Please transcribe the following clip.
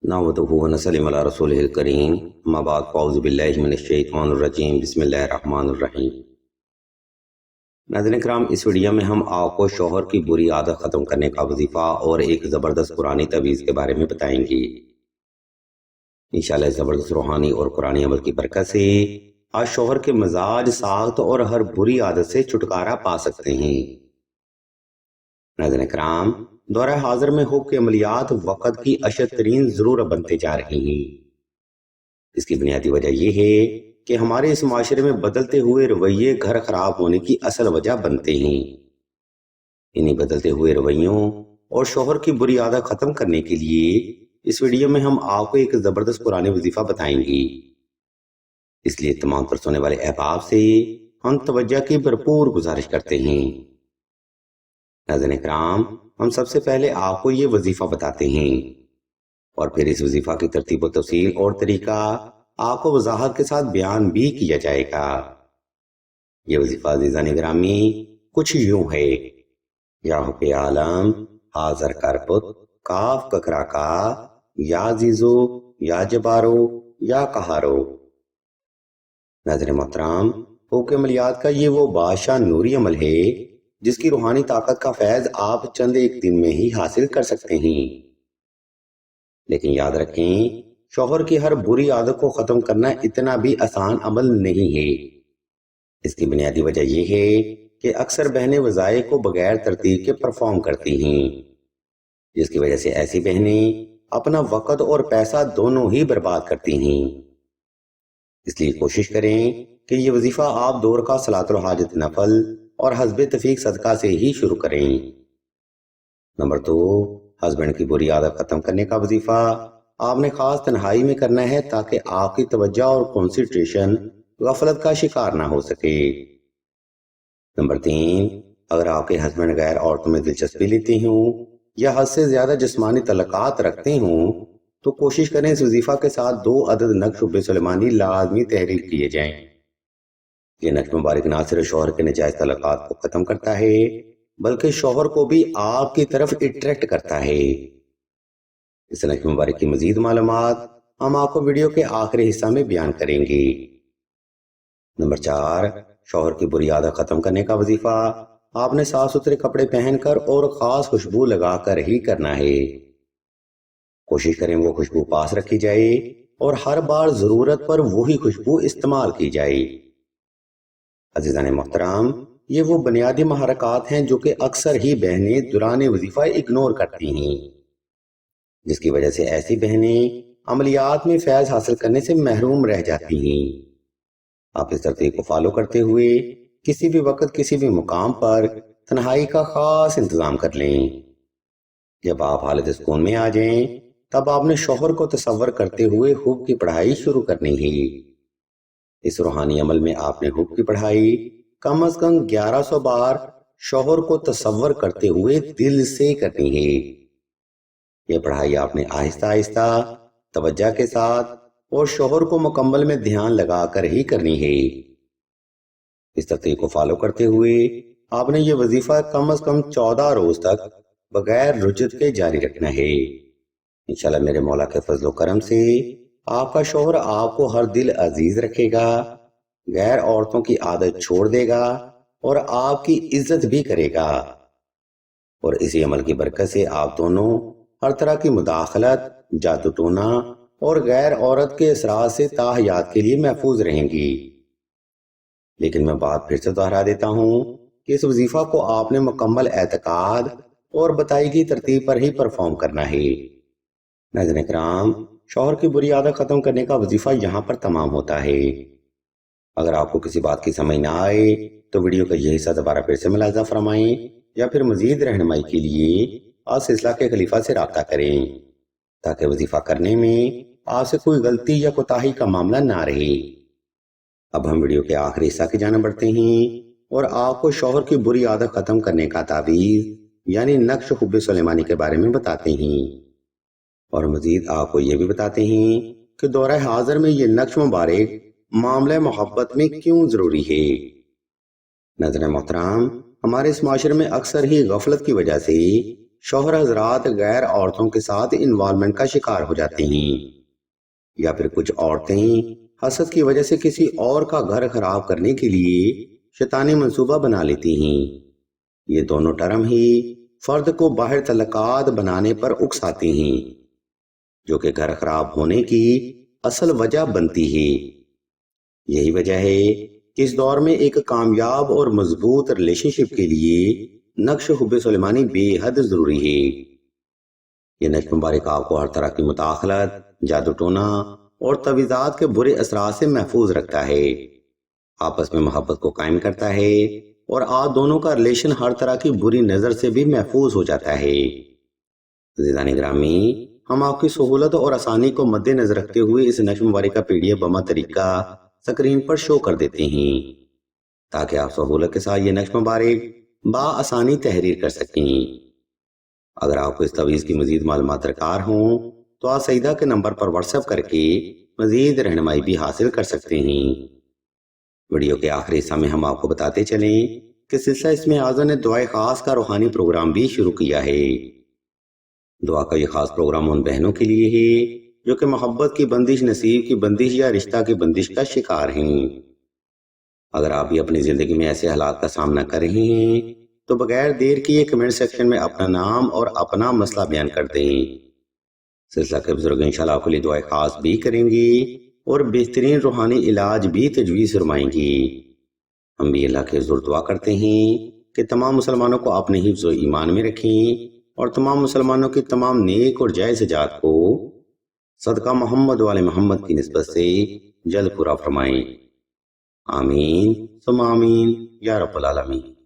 نحمدہ و نصلی علی رسولہ الکریم اما بعد فاعوذ باللہ من الشیطان الرجیم بسم اللہ الرحمن الرحیم۔ ناظرین کرام، اس ویڈیو میں ہم آپ کو شوہر کی بری عادت ختم کرنے کا وظیفہ اور ایک زبردست قرآنی تعویذ کے بارے میں بتائیں گے۔ انشاءاللہ زبردست روحانی اور قرآنی عمل کی برکت سے آج شوہر کے مزاج، ساخت اور ہر بری عادت سے چھٹکارا پا سکتے ہیں۔ ناظرین کرام، دورہ حاضر میں حب کے عملیات وقت کی اشد ترین ضرورت بنتے جا رہی ہیں۔ اس کی بنیادی وجہ یہ ہے کہ ہمارے اس معاشرے میں بدلتے ہوئے رویے گھر خراب ہونے کی اصل وجہ بنتے ہیں۔ انہی بدلتے ہوئے رویوں اور شوہر کی بری عادت ختم کرنے کے لیے اس ویڈیو میں ہم آپ کو ایک زبردست قرآنی وظیفہ بتائیں گے۔ اس لیے تمام پر سننے والے احباب سے ہم توجہ کی بھرپور گزارش کرتے ہیں۔ ناظرین کرام، ہم سب سے پہلے آپ کو یہ وظیفہ بتاتے ہیں اور پھر اس وظیفہ کی ترتیب و تفصیل اور طریقہ آپ کو وضاحت کے ساتھ بیان بھی کیا جائے گا۔ یہ وظیفہ عزیزان گرامی کچھ یوں ہے: یا حب عالم حاضر کربت کاف ککرا کا، یا عزیزو یا جبارو یا قہارو۔ ناظرین محترم، حب کے عملیات کا یہ وہ بادشاہ نوری عمل ہے جس کی روحانی طاقت کا فیض آپ چند ایک دن میں ہی حاصل کر سکتے ہیں۔ لیکن یاد رکھیں، شوہر کی ہر بری عادت کو ختم کرنا اتنا بھی آسان عمل نہیں ہے۔ اس کی بنیادی وجہ یہ ہے کہ اکثر بہنیں وظائف کو بغیر ترتیب کے پرفارم کرتی ہیں، جس کی وجہ سے ایسی بہنیں اپنا وقت اور پیسہ دونوں ہی برباد کرتی ہیں۔ اس لیے کوشش کریں کہ یہ وظیفہ آپ دور کا صلاۃ الحاجت نفل اور حسب تفیق صدقہ سے ہی شروع کریں۔ نمبر 2، ہسبینڈ کی بری عادت ختم کرنے کا وظیفہ آپ نے خاص تنہائی میں کرنا ہے تاکہ آپ کی توجہ اور کنسنٹریشن غفلت کا شکار نہ ہو سکے۔ نمبر 3، اگر آپ کے ہسبینڈ غیر عورتوں میں دلچسپی لیتے ہوں یا حد سے زیادہ جسمانی تعلقات رکھتے ہوں تو کوشش کریں اس وظیفہ کے ساتھ 2 عدد نقش حب سلیمانی لازمی تحریر کیے جائیں۔ یہ نقش مبارک نہ صرف شوہر کے ناجائز تعلقات کو ختم کرتا ہے بلکہ شوہر کو بھی آپ کی طرف اٹریکٹ کرتا ہے۔ اس نقش مبارک کی مزید معلومات ہم آپ کو ویڈیو کے آخری حصہ میں بیان کریں گے۔ نمبر 4، شوہر کی بری عادت ختم کرنے کا وظیفہ آپ نے صاف ستھرے کپڑے پہن کر اور خاص خوشبو لگا کر ہی کرنا ہے۔ کوشش کریں وہ خوشبو پاس رکھی جائے اور ہر بار ضرورت پر وہی خوشبو استعمال کی جائے۔ عزیزان محترم، یہ وہ بنیادی محرکات ہیں جو کہ اکثر ہی بہنیں دوران وظیفہ اگنور کرتی ہیں، جس کی وجہ سے ایسی بہنیں عملیات میں فیض حاصل کرنے سے محروم رہ جاتی ہیں۔ آپ اس ترتیب کو فالو کرتے ہوئے کسی بھی وقت کسی بھی مقام پر تنہائی کا خاص انتظام کر لیں۔ جب آپ حالت سکون میں آ جائیں تب آپ نے شوہر کو تصور کرتے ہوئے حب کی پڑھائی شروع کرنی ہے۔ اس روحانی عمل میں آپ نے حب کی پڑھائی کم از کم 1100 بار شوہر کو تصور کرتے ہوئے دل سے کرنی ہے۔ یہ پڑھائی آپ نے آہستہ آہستہ توجہ کے ساتھ اور شوہر کو مکمل میں دھیان لگا کر ہی کرنی ہے۔ اس ترتیب کو فالو کرتے ہوئے آپ نے یہ وظیفہ کم از کم 14 روز تک بغیر رجت کے جاری رکھنا ہے۔ انشاءاللہ میرے مولا کے فضل و کرم سے آپ کا شوہر آپ کو ہر دل عزیز رکھے گا، غیر عورتوں کی عادت چھوڑ دے گا اور آپ کی عزت بھی کرے گا، اور اسی عمل کی برکت سے آپ دونوں ہر طرح کی مداخلت، جادو ٹونا اور غیر عورت کے اثرات سے تا حیات کے لیے محفوظ رہیں گی۔ لیکن میں بات پھر سے دہرا دیتا ہوں کہ اس وظیفہ کو آپ نے مکمل اعتقاد اور بتائی گئی ترتیب پر ہی پرفارم کرنا ہے۔ ناظرین کرام، شوہر کی بری عادت ختم کرنے کا وظیفہ یہاں پر تمام ہوتا ہے۔ اگر آپ کو کسی بات کی سمجھ نہ آئے تو ویڈیو کا یہ حصہ دوبارہ پھر سے ملاحظہ فرمائیں یا پھر مزید رہنمائی کے لیے آپ سلسلہ کے خلیفہ سے رابطہ کریں تاکہ وظیفہ کرنے میں آپ سے کوئی غلطی یا کوتاہی کا معاملہ نہ رہے۔ اب ہم ویڈیو کے آخری حصہ کی جانب بڑھتے ہیں اور آپ کو شوہر کی بری عادت ختم کرنے کا تعویذ یعنی نقش حب سلیمانی کے بارے میں بتاتے ہیں، اور مزید آپ کو یہ بھی بتاتے ہیں کہ دورہ حاضر میں یہ نقش مبارک معاملہ محبت میں کیوں ضروری ہے۔ ناظرین محترم، ہمارے اس معاشرے میں اکثر ہی غفلت کی وجہ سے شوہر حضرات غیر عورتوں کے ساتھ انوالومنٹ کا شکار ہو جاتے ہیں، یا پھر کچھ عورتیں حسد کی وجہ سے کسی اور کا گھر خراب کرنے کے لیے شیطانی منصوبہ بنا لیتی ہیں۔ یہ دونوں ٹرم ہی فرد کو باہر تعلقات بنانے پر اکساتے ہیں، جو کہ گھر خراب ہونے کی اصل وجہ بنتی ہے۔ یہی وجہ ہے کہ اس دور میں ایک کامیاب اور مضبوط ریلیشن شپ کے لیے نقش حب سلیمانی بے حد ضروری ہے۔ یہ نقش مبارک آپ کو ہر طرح کی مداخلت، جادو ٹونا اور تعویذات کے برے اثرات سے محفوظ رکھتا ہے، آپس میں محبت کو قائم کرتا ہے، اور آپ دونوں کا ریلیشن ہر طرح کی بری نظر سے بھی محفوظ ہو جاتا ہے۔ عزیزان گرامی، ہم آپ کی سہولت اور آسانی کو مد نظر رکھتے ہوئے اس نقش مبارک کا PDF بما طریقہ سکرین پر شو کر دیتے ہیں، تاکہ آپ سہولت کے ساتھ یہ نقش مبارک بآسانی تحریر کر سکیں۔ اگر آپ کو اس تعویذ کی مزید معلومات درکار ہوں تو آپ سیدہ کے نمبر پر واٹس ایپ کر کے مزید رہنمائی بھی حاصل کر سکتے ہیں۔ ویڈیو کے آخری حصہ میں ہم آپ کو بتاتے چلیں کہ سلسلہ اسم اعظم نے دعائے خاص کا روحانی پروگرام بھی شروع کیا ہے۔ دعا کا یہ خاص پروگرام ان بہنوں کے لیے ہے جو کہ محبت کی بندش، نصیب کی بندش یا رشتہ کی بندش کا شکار ہیں۔ اگر آپ بھی اپنی زندگی میں ایسے حالات کا سامنا کر رہے ہیں تو بغیر دیر کیے کمنٹ سیکشن میں اپنا نام اور اپنا مسئلہ بیان کر دیں۔ سلسلہ کے بزرگ انشاءاللہ آپ کے لیے دعائے خاص بھی کریں گی اور بہترین روحانی علاج بھی تجویز فرمائیں گی۔ ہم بھی اللہ کے حضور دعا کرتے ہیں کہ تمام مسلمانوں کو اپنے حفظ و ایمان میں رکھیں اور تمام مسلمانوں کی تمام نیک اور جائز حاجات کو صدقہ محمد والے محمد کی نسبت سے جلد پورا فرمائیں۔ آمین ثم آمین یا رب العالمین۔